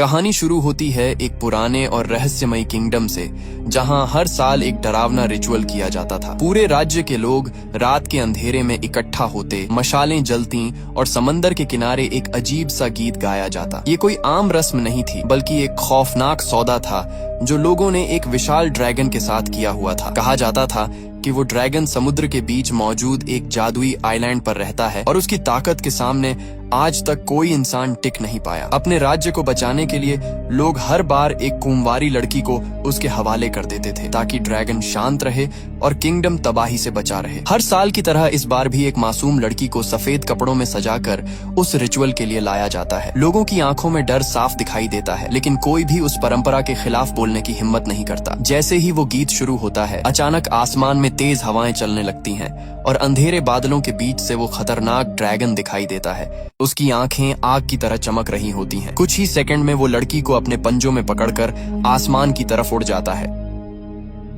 कहानी शुरू होती है एक पुराने और रहस्यमयी किंगडम से, जहां हर साल एक डरावना रिचुअल किया जाता था। पूरे राज्य के लोग रात के अंधेरे में इकट्ठा होते, मशालें जलती और समंदर के किनारे एक अजीब सा गीत गाया जाता। ये कोई आम रस्म नहीं थी, बल्कि एक खौफनाक सौदा था जो लोगों ने एक विशाल ड्रैगन के साथ किया हुआ था। कहा जाता था कि वो ड्रैगन समुद्र के बीच मौजूद एक जादुई आइलैंड पर रहता है और उसकी ताकत के सामने आज तक कोई इंसान टिक नहीं पाया। अपने राज्य को बचाने के लिए लोग हर बार एक कुंवारी लड़की को उसके हवाले कर देते थे, ताकि ड्रैगन शांत रहे और किंगडम तबाही से बचा रहे। हर साल की तरह इस बार भी एक मासूम लड़की को सफेद कपड़ों में सजाकर उस रिचुअल के लिए लाया जाता है। लोगों की आंखों में डर साफ दिखाई देता है, लेकिन कोई भी उस परंपरा के खिलाफ बोलने की हिम्मत नहीं करता। जैसे ही वो गीत शुरू होता है, अचानक आसमान में तेज हवाएं चलने लगती हैं और अंधेरे बादलों के बीच से वो खतरनाक ड्रैगन दिखाई देता है। उसकी आंखें आग की तरह चमक रही होती हैं। कुछ ही सेकंड में वो लड़की को अपने पंजों में पकड़कर आसमान की तरफ उड़ जाता है।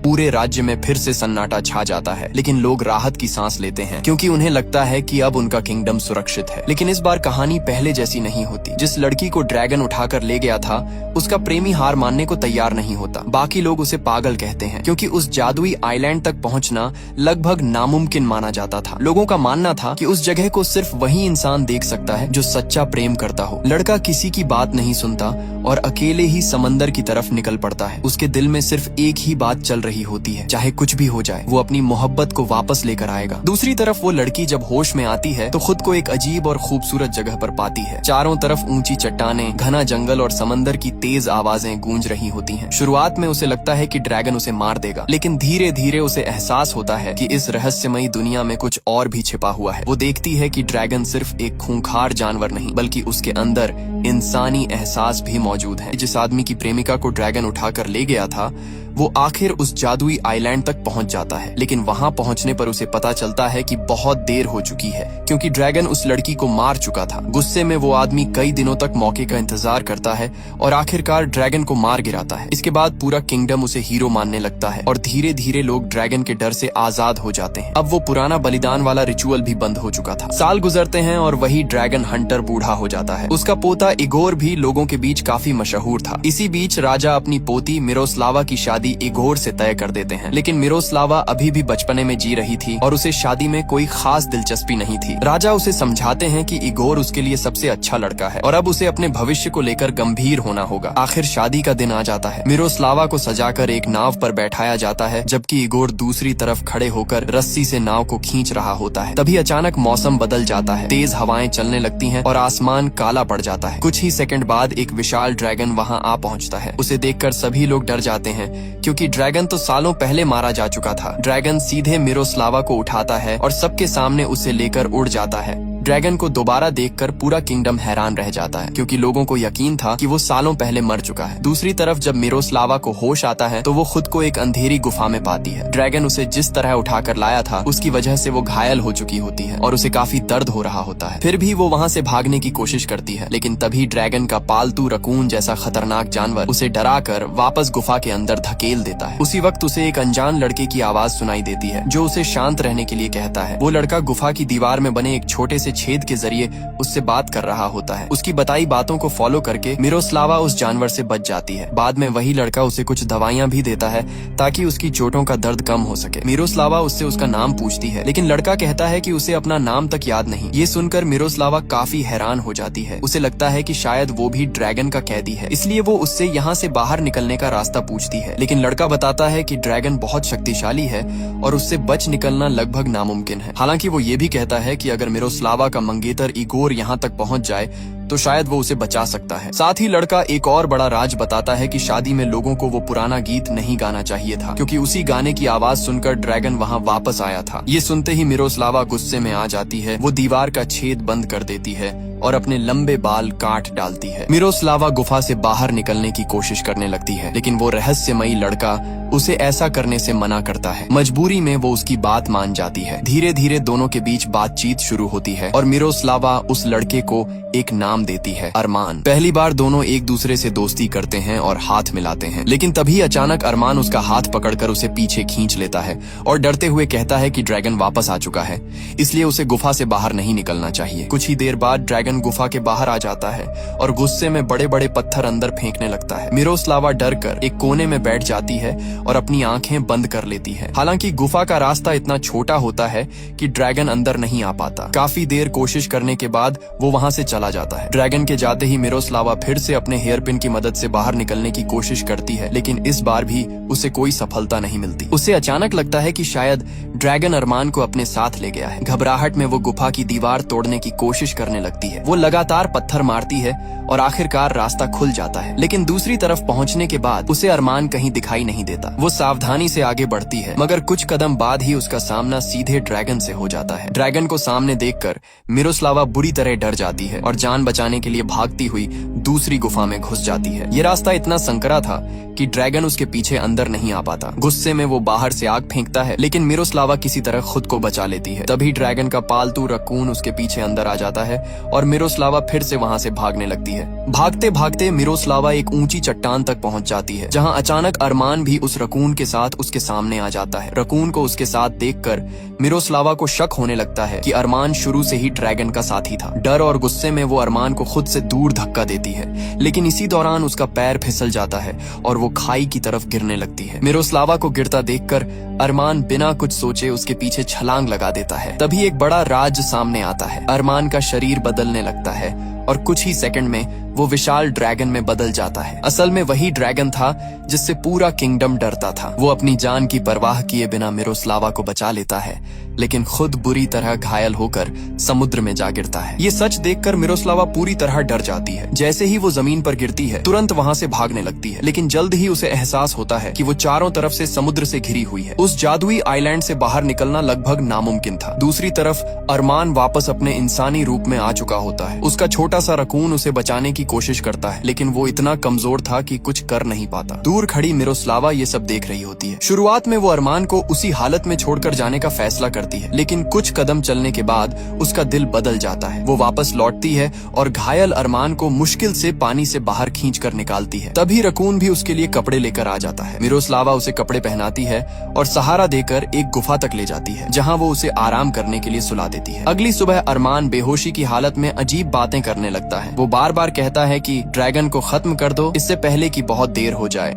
पूरे राज्य में फिर से सन्नाटा छा जाता है, लेकिन लोग राहत की सांस लेते हैं क्योंकि उन्हें लगता है कि अब उनका किंगडम सुरक्षित है। लेकिन इस बार कहानी पहले जैसी नहीं होती। जिस लड़की को ड्रैगन उठाकर ले गया था, उसका प्रेमी हार मानने को तैयार नहीं होता। बाकी लोग उसे पागल कहते हैं क्योंकि उस जादुई आइलैंड तक पहुंचना लगभग नामुमकिन माना जाता था। लोगों का मानना था कि उस जगह को सिर्फ वही इंसान देख सकता है जो सच्चा प्रेम करता हो। लड़का किसी की बात नहीं सुनता और अकेले ही समंदर की तरफ निकल पड़ता है। उसके दिल में सिर्फ एक ही बात चल रही होती है, चाहे कुछ भी हो जाए, वो अपनी मोहब्बत को वापस लेकर आएगा। दूसरी तरफ वो लड़की जब होश में आती है तो खुद को एक अजीब और खूबसूरत जगह पर पाती है। चारों तरफ ऊंची चट्टानें, घना जंगल और समंदर की तेज आवाजें गूंज रही होती हैं। शुरुआत में उसे लगता है कि ड्रैगन उसे मार देगा, लेकिन धीरे धीरे उसे एहसास होता है कि इस रहस्यमयी दुनिया में कुछ और भी छिपा हुआ है। वो देखती है कि ड्रैगन सिर्फ एक खूंखार जानवर नहीं, बल्कि उसके अंदर इंसानी एहसास भी मौजूद है। जिस आदमी की प्रेमिका को ड्रैगन उठाकर ले गया था, वो आखिर उस जादुई आइलैंड तक पहुंच जाता है, लेकिन वहां पहुंचने पर उसे पता चलता है कि बहुत देर हो चुकी है, क्योंकि ड्रैगन उस लड़की को मार चुका था। गुस्से में वो आदमी कई दिनों तक मौके का इंतजार करता है और आखिरकार ड्रैगन को मार गिराता है। इसके बाद पूरा किंगडम उसे हीरो मानने लगता है और धीरे धीरे लोग ड्रैगन के डर से आजाद हो जाते हैं। अब वो पुराना बलिदान वाला रिचुअल भी बंद हो चुका था। साल गुजरते हैं और वही ड्रैगन हंटर बूढ़ा हो जाता है। उसका पोता इगोर भी लोगों के बीच काफी मशहूर था। इसी बीच राजा अपनी पोती मिरोस्लावा की शादी इगोर से तय कर देते हैं, लेकिन मिरोस्लावा अभी भी बचपने में जी रही थी और उसे शादी में कोई खास दिलचस्पी नहीं थी। राजा उसे समझाते हैं कि इगोर उसके लिए सबसे अच्छा लड़का है और अब उसे अपने भविष्य को लेकर गंभीर होना होगा। आखिर शादी का दिन आ जाता है। मिरोस्लावा को सजाकर एक नाव पर बैठाया जाता है, जबकि इगोर दूसरी तरफ खड़े होकर रस्सी से नाव को खींच रहा होता है। तभी अचानक मौसम बदल जाता है, तेज हवाएं चलने लगती हैं और आसमान काला पड़ जाता है। कुछ ही सेकंड बाद एक विशाल ड्रैगन वहां आ पहुंचता है। उसे देखकर सभी लोग डर जाते हैं, क्योंकि ड्रैगन तो सालों पहले मारा जा चुका था। ड्रैगन सीधे मिरोस्लावा को उठाता है और सबके सामने उसे लेकर उड़ जाता है। ड्रैगन को दोबारा देखकर पूरा किंगडम हैरान रह जाता है, क्योंकि लोगों को यकीन था कि वो सालों पहले मर चुका है। दूसरी तरफ जब मिरोस्लावा को होश आता है तो वो खुद को एक अंधेरी गुफा में पाती है। ड्रैगन उसे जिस तरह उठाकर लाया था, उसकी वजह से वो घायल हो चुकी होती है और उसे काफी दर्द हो रहा होता है। फिर भी वो वहाँ से भागने की कोशिश करती है, लेकिन तभी ड्रैगन का पालतू रकून जैसा खतरनाक जानवर उसे डराकर वापस गुफा के अंदर धकेल देता है। उसी वक्त उसे एक अनजान लड़के की आवाज सुनाई देती है, जो उसे शांत रहने के लिए कहता है। वो लड़का गुफा की दीवार में बने एक छोटे से छेद के जरिए उससे बात कर रहा होता है। उसकी बताई बातों को फॉलो करके मिरोस्लावा उस जानवर से बच जाती है। बाद में वही लड़का उसे कुछ दवाइयां भी देता है ताकि उसकी चोटों का दर्द कम हो सके। मिरोस्लावा उससे उसका नाम पूछती है, लेकिन लड़का कहता है कि उसे अपना नाम तक याद नहीं। ये सुनकर मिरोस्लावा काफी हैरान हो जाती है। उसे लगता है कि शायद वो भी ड्रैगन का कैदी है, इसलिए वो उससे यहाँ से बाहर निकलने का रास्ता पूछती है। लेकिन लड़का बताता है कि ड्रैगन बहुत शक्तिशाली है और उससे बच निकलना लगभग नामुमकिन है। हालांकि वो ये भी कहता है कि अगर मिरोस्लावा का मंगेतर इगोर यहाँ तक पहुँच जाए तो शायद वो उसे बचा सकता है। साथ ही लड़का एक और बड़ा राज बताता है कि शादी में लोगों को वो पुराना गीत नहीं गाना चाहिए था, क्योंकि उसी गाने की आवाज सुनकर ड्रैगन वहाँ वापस आया था। ये सुनते ही मिरोस्लावा गुस्से में आ जाती है। वो दीवार का छेद बंद कर देती है और अपने लंबे बाल काट डालती है। मिरोस्लावा गुफा से बाहर निकलने की कोशिश करने लगती है, लेकिन वो रहस्यमयी लड़का उसे ऐसा करने से मना करता है। मजबूरी में वो उसकी बात मान जाती है। धीरे धीरे दोनों के बीच बातचीत शुरू होती है और मिरोस्लावा उस लड़के को एक नाम देती है, अरमान। पहली बार दोनों एक दूसरे से दोस्ती करते हैं और हाथ मिलाते हैं, लेकिन तभी अचानक अरमान उसका हाथ पकड़कर उसे पीछे खींच लेता है और डरते हुए कहता है कि ड्रैगन वापस आ चुका है, इसलिए उसे गुफा से बाहर नहीं निकलना चाहिए। कुछ ही देर बाद ड्रैगन गुफा के बाहर आ जाता है और गुस्से में बड़े बड़े पत्थर अंदर फेंकने लगता है। मिरोस्लावा डर कर एक कोने में बैठ जाती है और अपनी आंखें बंद कर लेती है। हालांकि गुफा का रास्ता इतना छोटा होता है कि ड्रैगन अंदर नहीं आ पाता। काफी देर कोशिश करने के बाद वो वहां से चला जाता है। ड्रैगन के जाते ही मिरोस्लावा फिर से अपने हेयर पिन की मदद से बाहर निकलने की कोशिश करती है, लेकिन इस बार भी उसे कोई सफलता नहीं मिलती। उसे अचानक लगता है कि शायद ड्रैगन अरमान को अपने साथ ले गया है। घबराहट में वो गुफा की दीवार तोड़ने की कोशिश करने लगती है। वो लगातार पत्थर मारती है और आखिरकार रास्ता खुल जाता है, लेकिन दूसरी तरफ पहुंचने के बाद उसे अरमान कहीं दिखाई नहीं देता। वो सावधानी से आगे बढ़ती है, मगर कुछ कदम बाद ही उसका सामना सीधे ड्रैगन से हो जाता है। ड्रैगन को सामने देखकर मिरोस्लावा बुरी तरह डर जाती है और जान बचाने के लिए भागती हुई दूसरी गुफा में घुस जाती है। ये रास्ता इतना संकरा था कि ड्रैगन उसके पीछे अंदर नहीं आ पाता। गुस्से में वो बाहर से आग फेंकता है, लेकिन मिरोस्लावा किसी तरह खुद को बचा लेती है। तभी ड्रैगन का पालतू रकून उसके पीछे अंदर आ जाता है और मिरोस्लावा फिर से वहां से भागने लगती है। भागते भागते मिरोस्लावा एक ऊंची चट्टान तक पहुंच जाती है, जहां अचानक अरमान भी उस रकून के साथ उसके सामने आ जाता है। रकून को उसके साथ देखकर मिरोस्लावा को शक होने लगता है कि अरमान शुरू से ही ड्रैगन का साथी था। डर और गुस्से में वो अरमान को खुद से दूर धक्का देती है, लेकिन इसी दौरान उसका पैर फिसल जाता है और वो खाई की तरफ गिरने लगती है। मिरोस्लावा को गिरता देखकर अरमान बिना कुछ सोचे उसके पीछे छलांग लगा देता है। तभी एक बड़ा राज सामने आता है। अरमान का शरीर बदलने लगता है और कुछ ही सेकंड में वो विशाल ड्रैगन में बदल जाता है। असल में वही ड्रैगन था जिससे पूरा किंगडम डरता था। वो अपनी जान की परवाह किए बिना मिरोस्लावा को बचा लेता है, लेकिन खुद बुरी तरह घायल होकर समुद्र में जा गिरता है। ये सच देखकर मिरोस्लावा पूरी तरह डर जाती है। जैसे ही वो जमीन पर गिरती है, तुरंत वहां से भागने लगती है, लेकिन जल्द ही उसे एहसास होता है कि वो चारों तरफ से समुद्र से घिरी हुई है। उस जादुई आइलैंड से बाहर निकलना लगभग नामुमकिन था। दूसरी तरफ अरमान वापस अपने इंसानी रूप में आ चुका होता है। उसका छोटा सा रकून उसे बचाने की कोशिश करता है, लेकिन वो इतना कमजोर था कि कुछ कर नहीं पाता। दूर खड़ी मिरोस्लावा ये सब देख रही होती है। शुरुआत में वो अरमान को उसी हालत में छोड़कर जाने का फैसला करती है, लेकिन कुछ कदम चलने के बाद उसका दिल बदल जाता है। वो वापस लौटती है और घायल अरमान को मुश्किल से पानी से बाहर खींचकर निकालती है। तभी रकून भी उसके लिए कपड़े लेकर आ जाता है। मिरोस्लावा उसे कपड़े पहनाती है और सहारा देकर एक गुफा तक ले जाती है, जहाँ वो उसे आराम करने के लिए सुला देती है। अगली सुबह अरमान बेहोशी की हालत में अजीब बातें करने लगता है। वो बार बार कहता है कि ड्रैगन को खत्म कर दो, इससे पहले कि बहुत देर हो जाए।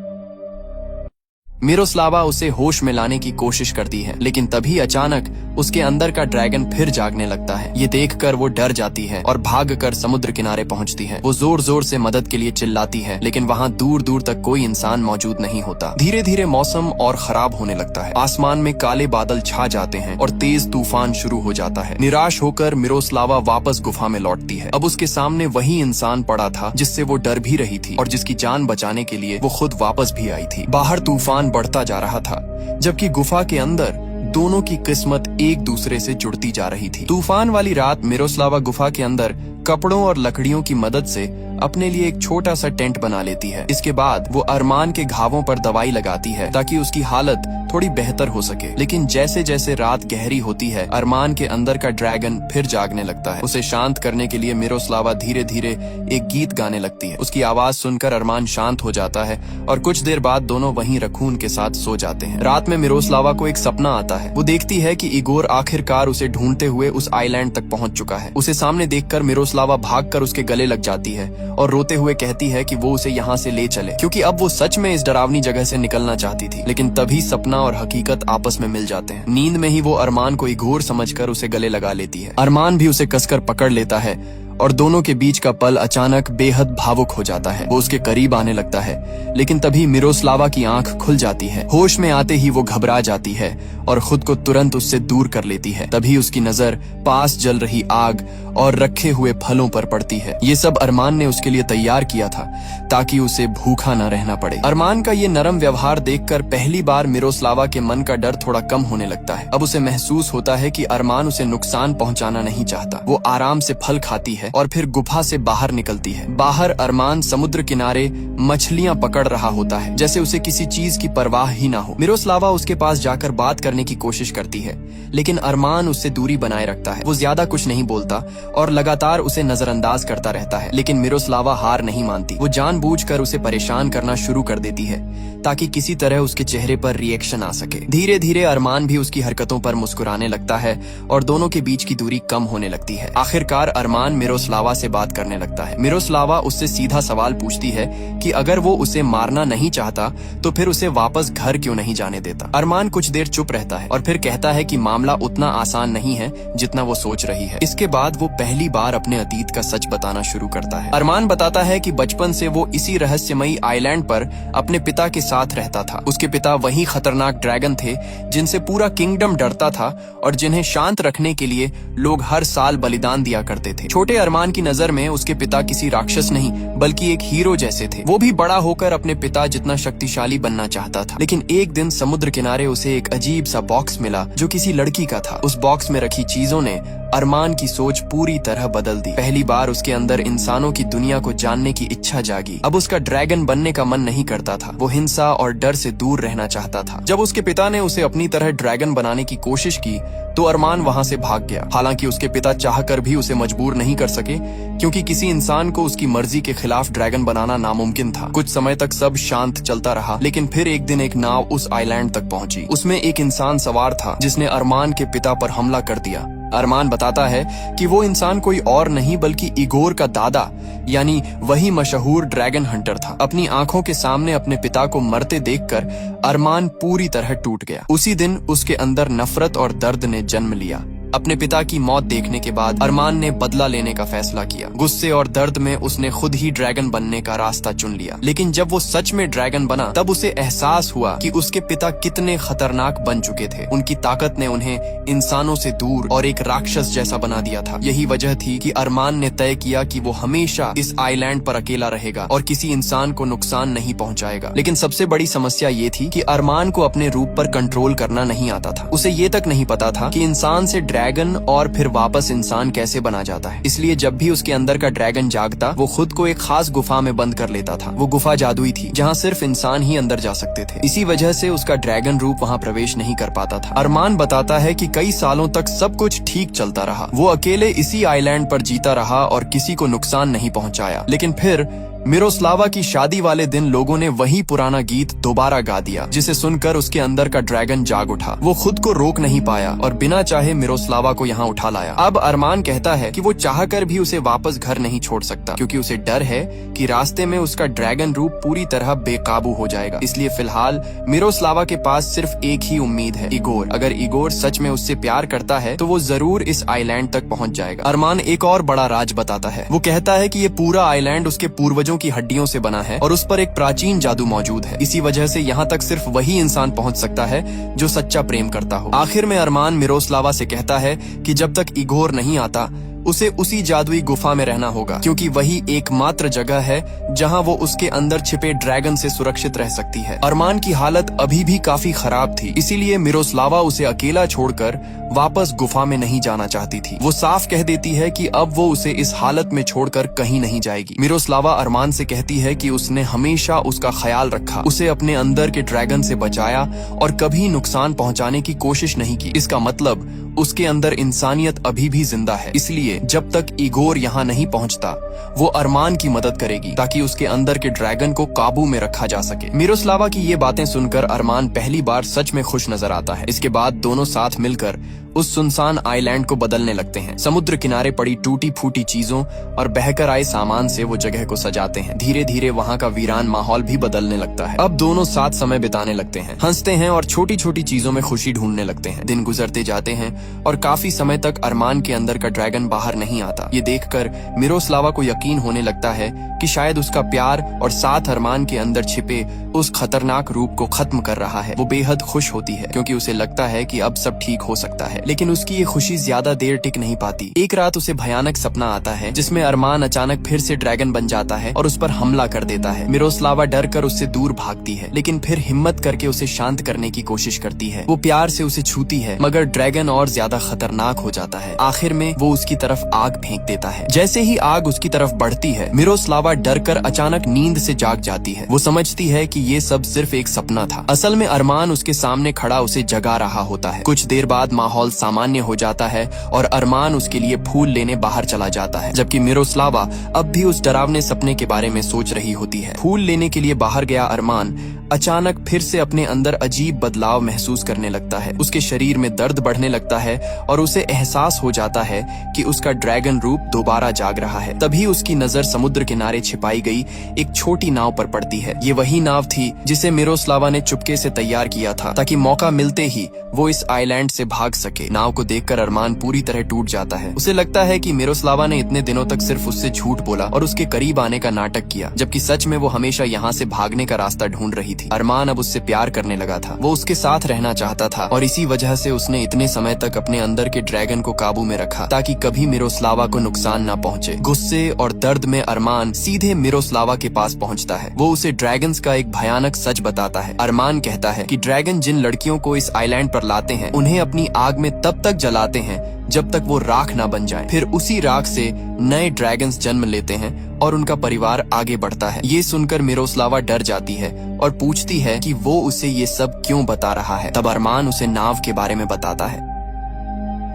मिरोस्लावा उसे होश में लाने की कोशिश करती है, लेकिन तभी अचानक उसके अंदर का ड्रैगन फिर जागने लगता है। ये देखकर वो डर जाती है और भागकर समुद्र किनारे पहुंचती है। वो जोर जोर से मदद के लिए चिल्लाती है, लेकिन वहां दूर दूर तक कोई इंसान मौजूद नहीं होता। धीरे धीरे मौसम और खराब होने लगता है। आसमान में काले बादल छा जाते हैं और तेज तूफान शुरू हो जाता है। निराश होकर मिरोस्लावा वापस गुफा में लौटती है। अब उसके सामने वही इंसान पड़ा था जिससे वो डर भी रही थी और जिसकी जान बचाने के लिए वो खुद वापस भी आई थी। बाहर तूफान बढ़ता जा रहा था, जबकि गुफा के अंदर दोनों की किस्मत एक दूसरे से जुड़ती जा रही थी। तूफान वाली रात मिरोस्लावा गुफा के अंदर कपड़ों और लकड़ियों की मदद से अपने लिए एक छोटा सा टेंट बना लेती है। इसके बाद वो अरमान के घावों पर दवाई लगाती है ताकि उसकी हालत थोड़ी बेहतर हो सके। लेकिन जैसे जैसे रात गहरी होती है, अरमान के अंदर का ड्रैगन फिर जागने लगता है। उसे शांत करने के लिए मिरोस्लावा धीरे धीरे एक गीत गाने लगती है। उसकी आवाज सुनकर अरमान शांत हो जाता है और कुछ देर बाद दोनों वहीं रकून के साथ सो जाते हैं। रात में मिरोस्लावा को एक सपना आता है। वो देखती है कि इगोर आखिरकार उसे ढूंढते हुए उस आइलैंड तक पहुंच चुका है। उसे सामने देखकर मिरोस्लावा भागकर उसके गले लग जाती है और रोते हुए कहती है कि वो उसे यहाँ से ले चले, क्योंकि अब वो सच में इस डरावनी जगह से निकलना चाहती थी। लेकिन तभी सपना और हकीकत आपस में मिल जाते हैं। नींद में ही वो अरमान को इगोर समझकर उसे गले लगा लेती है। अरमान भी उसे कसकर पकड़ लेता है और दोनों के बीच का पल अचानक बेहद भावुक हो जाता है। वो उसके करीब आने लगता है, लेकिन तभी मिरोस्लावा की आंख खुल जाती है। होश में आते ही वो घबरा जाती है और खुद को तुरंत उससे दूर कर लेती है। तभी उसकी नजर पास जल रही आग और रखे हुए फलों पर पड़ती है। ये सब अरमान ने उसके लिए तैयार किया था ताकि उसे भूखा न रहना पड़े। अरमान का ये नरम व्यवहार देखकर पहली बार मिरोस्लावा के मन का डर थोड़ा कम होने लगता है। अब उसे महसूस होता है कि अरमान उसे नुकसान पहुंचाना नहीं चाहता। वो आराम से फल खाती है है और फिर गुफा से बाहर निकलती है। बाहर अरमान समुद्र किनारे मछलियां पकड़ रहा होता है, जैसे उसे किसी चीज की परवाह ही ना हो। मिरोस्लावा उसके पास जाकर बात करने की कोशिश करती है, लेकिन अरमान उससे दूरी बनाए रखता है। वो ज्यादा कुछ नहीं बोलता और लगातार उसे नजरअंदाज करता रहता है, लेकिन मिरोस्लावा हार नहीं मानती। वो जानबूझकर उसे परेशान करना शुरू कर देती है ताकि किसी तरह उसके चेहरे पर रिएक्शन आ सके। धीरे धीरे अरमान भी उसकी हरकतों पर मुस्कुराने लगता है और दोनों के बीच की दूरी कम होने लगती है। आखिरकार अरमान मिरोस्लावा से बात करने लगता है। मिरोस्लावा उससे सीधा सवाल पूछती है कि अगर वो उसे मारना नहीं चाहता तो फिर उसे वापस घर क्यों नहीं जाने देता। अरमान कुछ देर चुप रहता है और फिर कहता है कि मामला उतना आसान नहीं है जितना वो सोच रही है। इसके बाद वो पहली बार अपने अतीत का सच बताना शुरू करता है। अरमान बताता है कि बचपन से वो इसी रहस्यमयी आइलैंड पर अपने पिता के साथ रहता था। उसके पिता वही खतरनाक ड्रैगन थे जिनसे पूरा किंगडम डरता था और जिन्हें शांत रखने के लिए लोग हर साल बलिदान दिया करते थे। छोटे अरमान की नजर में उसके पिता किसी राक्षस नहीं बल्कि एक हीरो जैसे थे। वो भी बड़ा होकर अपने पिता जितना शक्तिशाली बनना चाहता था। लेकिन एक दिन समुद्र किनारे उसे एक अजीब सा बॉक्स मिला जो किसी लड़की का था। उस बॉक्स में रखी चीजों ने अरमान की सोच पूरी तरह बदल दी। पहली बार उसके अंदर इंसानों की दुनिया को जानने की इच्छा जागी। अब उसका ड्रैगन बनने का मन नहीं करता था। वो हिंसा और डर से दूर रहना चाहता था। जब उसके पिता ने उसे अपनी तरह ड्रैगन बनाने की कोशिश की तो अरमान वहां से भाग गया। हालांकि उसके पिता चाहकर भी उसे मजबूर नहीं कर सके, क्योंकि किसी इंसान को उसकी मर्जी के खिलाफ ड्रैगन बनाना नामुमकिन था। कुछ समय तक सब शांत चलता रहा, लेकिन फिर एक दिन एक नाव उस आइलैंड तक पहुंची। उसमें एक इंसान सवार था जिसने अरमान के पिता पर हमला कर दिया। अरमान बताता है कि वो इंसान कोई और नहीं बल्कि इगोर का दादा यानी वही मशहूर ड्रैगन हंटर था। अपनी आंखों के सामने अपने पिता को मरते देखकर अरमान पूरी तरह टूट गया। उसी दिन उसके अंदर नफरत और दर्द ने जन्म लिया। अपने पिता की मौत देखने के बाद अरमान ने बदला लेने का फैसला किया। गुस्से और दर्द में उसने खुद ही ड्रैगन बनने का रास्ता चुन लिया। लेकिन जब वो सच में ड्रैगन बना तब उसे एहसास हुआ कि उसके पिता कितने खतरनाक बन चुके थे। उनकी ताकत ने उन्हें इंसानों से दूर और एक राक्षस जैसा बना दिया था। यही वजह थी कि अरमान ने तय किया कि वो हमेशा इस आइलैंड पर अकेला रहेगा और किसी इंसान को नुकसान नहीं पहुंचाएगा। लेकिन सबसे बड़ी समस्या ये थी कि अरमान को अपने रूप पर कंट्रोल करना नहीं आता था। उसे ये तक नहीं पता था कि इंसान से ड्रैगन और फिर वापस इंसान कैसे बना जाता है। इसलिए जब भी उसके अंदर का ड्रैगन जागता वो खुद को एक खास गुफा में बंद कर लेता था। वो गुफा जादुई थी जहाँ सिर्फ इंसान ही अंदर जा सकते थे। इसी वजह से उसका ड्रैगन रूप वहाँ प्रवेश नहीं कर पाता था। अरमान बताता है कि कई सालों तक सब कुछ ठीक चलता रहा। वो अकेले इसी आइलैंड पर जीता रहा और किसी को नुकसान नहीं पहुँचाया। लेकिन फिर मिरोस्लावा की शादी वाले दिन लोगों ने वही पुराना गीत दोबारा गा दिया, जिसे सुनकर उसके अंदर का ड्रैगन जाग उठा। वो खुद को रोक नहीं पाया और बिना चाहे मिरोस्लावा को यहाँ उठा लाया। अब अरमान कहता है कि वो चाहकर भी उसे वापस घर नहीं छोड़ सकता, क्योंकि उसे डर है कि रास्ते में उसका ड्रैगन रूप पूरी तरह बेकाबू हो जाएगा। इसलिए फिलहाल मिरोस्लावा के पास सिर्फ एक ही उम्मीद है, इगोर। अगर इगोर सच में उससे प्यार करता है तो वो जरूर इस आइलैंड तक पहुँच जाएगा। अरमान एक और बड़ा राज बताता है। वो कहता है कि ये पूरा आइलैंड उसके पूर्वजों की हड्डियों से बना है और उस पर एक प्राचीन जादू मौजूद है। इसी वजह से यहाँ तक सिर्फ वही इंसान पहुँच सकता है जो सच्चा प्रेम करता हो। आखिर में अरमान मिरोस्लावा से कहता है कि जब तक इगोर नहीं आता उसे उसी जादुई गुफा में रहना होगा, क्योंकि वही एकमात्र जगह है जहां वो उसके अंदर छिपे ड्रैगन से सुरक्षित रह सकती है। अरमान की हालत अभी भी काफी खराब थी, इसीलिए मिरोस्लावा उसे अकेला छोड़कर वापस गुफा में नहीं जाना चाहती थी। वो साफ कह देती है कि अब वो उसे इस हालत में छोड़कर कहीं नहीं जाएगी। मिरोस्लावा अरमान से कहती है कि उसने हमेशा उसका ख्याल रखा, उसे अपने अंदर के ड्रैगन से बचाया और कभी नुकसान पहुंचाने की कोशिश नहीं की। इसका मतलब उसके अंदर इंसानियत अभी भी जिंदा है। इसलिए जब तक इगोर यहाँ नहीं पहुँचता वो अरमान की मदद करेगी ताकि उसके अंदर के ड्रैगन को काबू में रखा जा सके। मिरोस्लावा की ये बातें सुनकर अरमान पहली बार सच में खुश नजर आता है। इसके बाद दोनों साथ मिलकर उस सुनसान आइलैंड को बदलने लगते हैं। समुद्र किनारे पड़ी टूटी फूटी चीजों और बहकर आए सामान से वो जगह को सजाते हैं। धीरे धीरे वहाँ का वीरान माहौल भी बदलने लगता है। अब दोनों साथ समय बिताने लगते हैं, हंसते हैं और छोटी छोटी चीजों में खुशी ढूंढने लगते हैं। दिन गुजरते जाते हैं और काफी समय तक अरमान के अंदर का ड्रैगन बाहर नहीं आता। ये देखकर मिरोस्लावा को यकीन होने लगता है कि शायद उसका प्यार और साथ अरमान के अंदर छिपे उस खतरनाक रूप को खत्म कर रहा है। वो बेहद खुश होती है क्योंकि उसे लगता है कि अब सब ठीक हो सकता है। लेकिन उसकी ये खुशी ज्यादा देर टिक नहीं पाती। एक रात उसे भयानक सपना आता है जिसमें अरमान अचानक फिर से ड्रैगन बन जाता है और उस पर हमला कर देता है। मिरोस्लावा डर कर उससे दूर भागती है, लेकिन फिर हिम्मत करके उसे शांत करने की कोशिश करती है। वो प्यार से उसे छूती है, मगर ड्रैगन और ज्यादा खतरनाक हो जाता है। आखिर में वो उसकी तरफ आग फेंक देता है। जैसे ही आग उसकी तरफ बढ़ती है, मिरोस्लावा डर कर अचानक नींद से जाग जाती है। वो समझती है कि ये सब सिर्फ एक सपना था। असल में अरमान उसके सामने खड़ा उसे जगा रहा होता है। कुछ देर बाद माहौल सामान्य हो जाता है और अरमान उसके लिए फूल लेने बाहर चला जाता है, जबकि मिरोस्लावा अब भी उस डरावने सपने के बारे में सोच रही होती है। फूल लेने के लिए बाहर गया अरमान अचानक फिर से अपने अंदर अजीब बदलाव महसूस करने लगता है। उसके शरीर में दर्द बढ़ने लगता है और उसे एहसास हो जाता है कि उसका ड्रैगन रूप दोबारा जाग रहा है। तभी उसकी नजर समुद्र किनारे छिपाई गई एक छोटी नाव पर पड़ती है। ये वही नाव थी जिसे मिरोस्लावा ने चुपके से तैयार किया था ताकि मौका मिलते ही वो इस आइलैंड से भाग सके। नाव को देखकर अरमान पूरी तरह टूट जाता है। उसे लगता है कि मिरोस्लावा ने इतने दिनों तक सिर्फ उससे झूठ बोला और उसके करीब आने का नाटक किया, जबकि सच में वो हमेशा यहाँ से भागने का रास्ता ढूंढ रही थी। अरमान अब उससे प्यार करने लगा था। वो उसके साथ रहना चाहता था और इसी वजह से उसने इतने समय तक अपने अंदर के ड्रैगन को काबू में रखा ताकि कभी मिरोस्लावा को नुकसान न पहुंचे। गुस्से और दर्द में अरमान सीधे मिरोस्लावा के पास पहुंचता है। वो उसे ड्रैगन्स का एक भयानक सच बताता है। अरमान कहता है कि ड्रैगन जिन लड़कियों को इस आइलैंड पर लाते हैं उन्हें अपनी आग में तब तक जलाते हैं जब तक वो राख ना बन जाए। फिर उसी राख से नए ड्रैगन्स जन्म लेते हैं और उनका परिवार आगे बढ़ता है। ये सुनकर मिरोस्लावा डर जाती है और पूछती है कि वो उसे ये सब क्यों बता रहा है। तब अरमान उसे नाव के बारे में बताता है।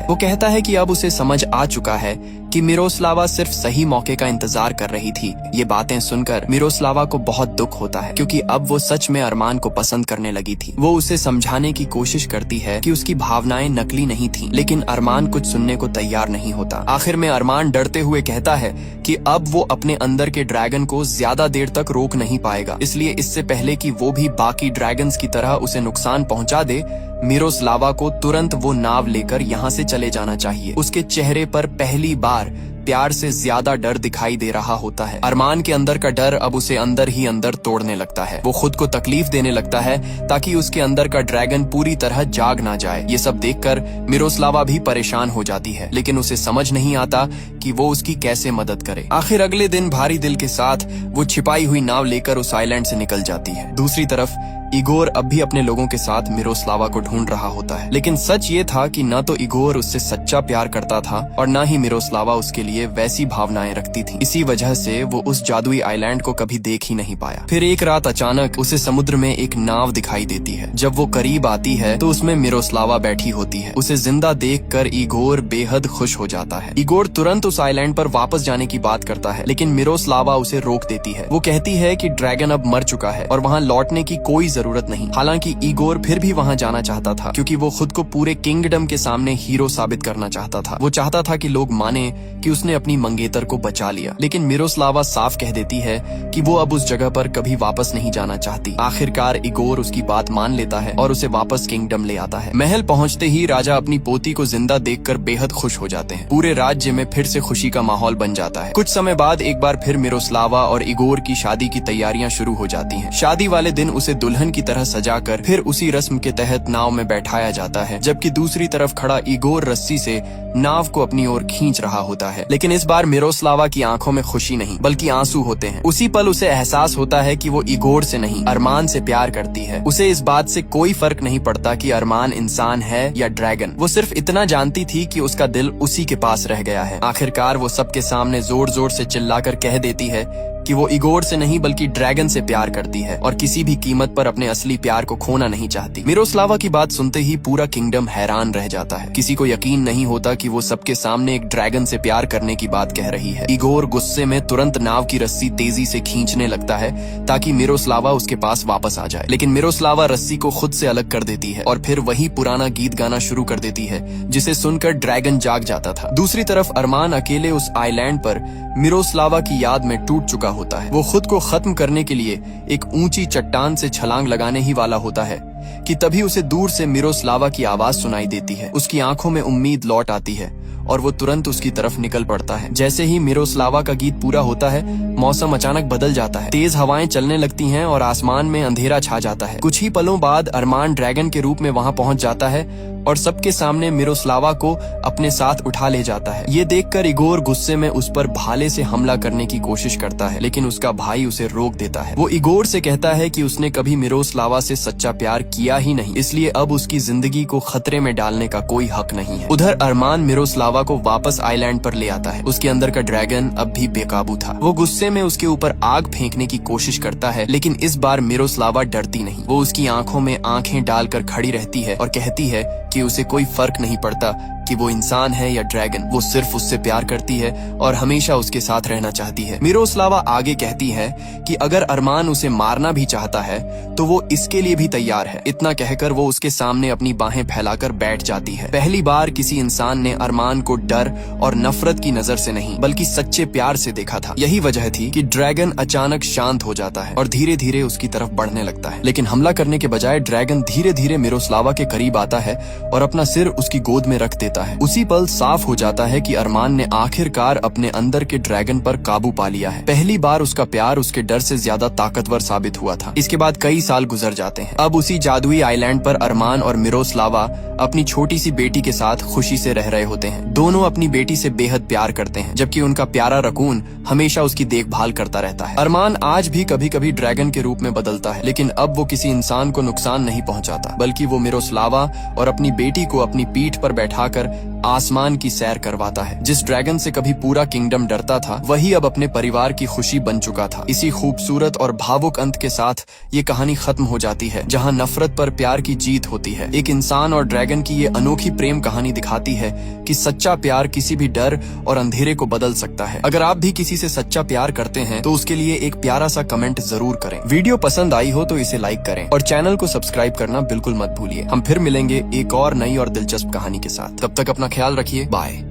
वो कहता है कि अब उसे समझ आ चुका है कि मिरोस्लावा सिर्फ सही मौके का इंतजार कर रही थी। ये बातें सुनकर मिरोस्लावा को बहुत दुख होता है, क्योंकि अब वो सच में अरमान को पसंद करने लगी थी। वो उसे समझाने की कोशिश करती है कि उसकी भावनाएं नकली नहीं थीं, लेकिन अरमान कुछ सुनने को तैयार नहीं होता। आखिर में अरमान डरते हुए कहता है कि अब वो अपने अंदर के ड्रैगन को ज्यादा देर तक रोक नहीं पाएगा, इसलिए इससे पहले कि वो भी बाकी ड्रैगन्स की तरह उसे नुकसान पहुंचा दे, मिरोस्लावा को तुरंत वो नाव लेकर यहाँ से चले जाना चाहिए। उसके चेहरे पर पहली बार प्यार से ज्यादा डर दिखाई दे रहा होता है। अरमान के अंदर का डर अब उसे अंदर ही अंदर तोड़ने लगता है। वो खुद को तकलीफ देने लगता है ताकि उसके अंदर का ड्रैगन पूरी तरह जाग ना जाए। ये सब देखकर मिरोस्लावा भी परेशान हो जाती है, लेकिन उसे समझ नहीं आता कि वो उसकी कैसे मदद करे। आखिर अगले दिन भारी दिल के साथ वो छिपाई हुई नाव लेकर उस आइलैंड से निकल जाती है। दूसरी तरफ इगोर अब भी अपने लोगों के साथ मिरोस्लावा को ढूंढ रहा होता है, लेकिन सच ये था कि न तो इगोर उससे सच्चा प्यार करता था और न ही मिरोस्लावा उसके लिए वैसी भावनाएं रखती थी। इसी वजह से वो उस जादुई आइलैंड को कभी देख ही नहीं पाया। फिर एक रात अचानक उसे समुद्र में एक नाव दिखाई देती है। जब वो करीब आती है तो उसमें मिरोस्लावा बैठी होती है। उसे जिंदा देखकर इगोर बेहद खुश हो जाता है। इगोर तुरंत उस आइलैंड पर वापस जाने की बात करता है, लेकिन मिरोस्लावा उसे रोक देती है। वो कहती है कि ड्रैगन अब मर चुका है और वहाँ लौटने की कोई जरूरत नहीं। हालांकि इगोर फिर भी वहां जाना चाहता था, क्योंकि वो खुद को पूरे किंगडम के सामने हीरो साबित करना चाहता था। वो चाहता था कि लोग माने कि उसने अपनी मंगेतर को बचा लिया। लेकिन मिरोस्लावा साफ कह देती है कि वो अब उस जगह पर कभी वापस नहीं जाना चाहती। आखिरकार इगोर उसकी बात मान लेता है और उसे वापस किंगडम ले आता है। महल पहुंचते ही राजा अपनी पोती को जिंदा देखकर बेहद खुश हो जाते हैं। पूरे राज्य में फिर से खुशी का माहौल बन जाता है। कुछ समय बाद एक बार फिर मिरोस्लावा और इगोर की शादी की तैयारियां शुरू हो जाती हैं। शादी वाले दिन उसे दुल्हन की तरह सजाकर फिर उसी रस्म के तहत नाव में बैठाया जाता है, जबकि दूसरी तरफ खड़ा इगोर रस्सी से नाव को अपनी ओर खींच रहा होता है। लेकिन इस बार मिरोस्लावा की आंखों में खुशी नहीं बल्कि आंसू होते हैं। उसी पल उसे एहसास होता है कि वो इगोर से नहीं अरमान से प्यार करती है। उसे इस बात से कोई फर्क नहीं पड़ता कि अरमान इंसान है या ड्रैगन। वो सिर्फ इतना जानती थी कि उसका दिल उसी के पास रह गया है। आखिरकार वो सबके सामने जोर जोर से चिल्लाकर कह देती है कि वो इगोर से नहीं बल्कि ड्रैगन से प्यार करती है और किसी भी कीमत पर अपने असली प्यार को खोना नहीं चाहती। मिरोस्लावा की बात सुनते ही पूरा किंगडम हैरान रह जाता है। किसी को यकीन नहीं होता कि वो सबके सामने एक ड्रैगन से प्यार करने की बात कह रही है। इगोर गुस्से में तुरंत नाव की रस्सी तेजी से खींचने लगता है ताकि मिरोस्लावा उसके पास वापस आ जाए, लेकिन मिरोस्लावा रस्सी को खुद से अलग कर देती है और फिर वही पुराना गीत गाना शुरू कर देती है जिसे सुनकर ड्रैगन जाग जाता था। दूसरी तरफ अरमान अकेले उस आइलैंड पर मिरोस्लावा की याद में टूट चुका होता है। वो खुद को खत्म करने के लिए एक ऊंची चट्टान से छलांग लगाने ही वाला होता है कि तभी उसे दूर से मिरोस्लावा की आवाज सुनाई देती है। उसकी आंखों में उम्मीद लौट आती है और वो तुरंत उसकी तरफ निकल पड़ता है। जैसे ही मिरोस्लावा का गीत पूरा होता है, मौसम अचानक बदल जाता है। तेज हवाएं चलने लगती हैं और आसमान में अंधेरा छा जाता है। कुछ ही पलों बाद अरमान ड्रैगन के रूप में वहां पहुंच जाता है और सबके सामने मिरोस्लावा को अपने साथ उठा ले जाता है। ये देखकर इगोर गुस्से में उस पर भाले से हमला करने की कोशिश करता है, लेकिन उसका भाई उसे रोक देता है। वो इगोर से कहता है कि उसने कभी मिरोस्लावा से सच्चा प्यार किया ही नहीं, इसलिए अब उसकी जिंदगी को खतरे में डालने का कोई हक नहीं है। उधर अरमान मिरोस्लावा को वापस आइलैंड पर ले आता है। उसके अंदर का ड्रैगन अब भी बेकाबू था। वो गुस्से में उसके ऊपर आग फेंकने की कोशिश करता है, लेकिन इस बार मिरोस्लावा डरती नहीं। वो उसकी आंखों में आंखें डालकर खड़ी रहती है और कहती है कि उसे कोई फर्क नहीं पड़ता कि वो इंसान है या ड्रैगन। वो सिर्फ उससे प्यार करती है और हमेशा उसके साथ रहना चाहती है। मिरोस्लावा आगे कहती है कि अगर अरमान उसे मारना भी चाहता है तो वो इसके लिए भी तैयार है। इतना कहकर वो उसके सामने अपनी बाहें फैलाकर बैठ जाती है। पहली बार किसी इंसान ने अरमान को डर और नफरत की नजर से नहीं बल्कि सच्चे प्यार से देखा था। यही वजह थी कि ड्रैगन अचानक शांत हो जाता है और धीरे धीरे उसकी तरफ बढ़ने लगता है। लेकिन हमला करने के बजाय ड्रैगन धीरे धीरे मिरोस्लावा के करीब आता है और अपना सिर उसकी गोद में रख देता है। उसी पल साफ हो जाता है कि अरमान ने आखिरकार अपने अंदर के ड्रैगन पर काबू पा लिया है। पहली बार उसका प्यार उसके डर से ज्यादा ताकतवर साबित हुआ था। इसके बाद कई साल गुजर जाते हैं। अब उसी जादुई आइलैंड पर अरमान और मिरोस्लावा अपनी छोटी सी बेटी के साथ खुशी से रह रहे होते हैं। दोनों अपनी बेटी से बेहद प्यार करते हैं, जबकि उनका प्यारा रकून हमेशा उसकी देखभाल करता रहता है। अरमान आज भी कभी कभी ड्रैगन के रूप में बदलता है, लेकिन अब वो किसी इंसान को नुकसान नहीं पहुंचाता, बल्कि वो मिरोस्लावा और अपनी बेटी को अपनी पीठ पर बैठाकर आसमान की सैर करवाता है। जिस ड्रैगन से कभी पूरा किंगडम डरता था, वही अब अपने परिवार की खुशी बन चुका था। इसी खूबसूरत और भावुक अंत के साथ ये कहानी खत्म हो जाती है, जहां नफरत पर प्यार की जीत होती है। एक इंसान और ड्रैगन की ये अनोखी प्रेम कहानी दिखाती है कि सच्चा प्यार किसी भी डर और अंधेरे को बदल सकता है। अगर आप भी किसी से सच्चा प्यार करते हैं तो उसके लिए एक प्यारा सा कमेंट जरूर करें। वीडियो पसंद आई हो तो इसे लाइक करें और चैनल को सब्सक्राइब करना बिल्कुल मत भूलिए। हम फिर मिलेंगे एक और नई और दिलचस्प कहानी के साथ। तब तक अपना ख्याल रखिए। बाय।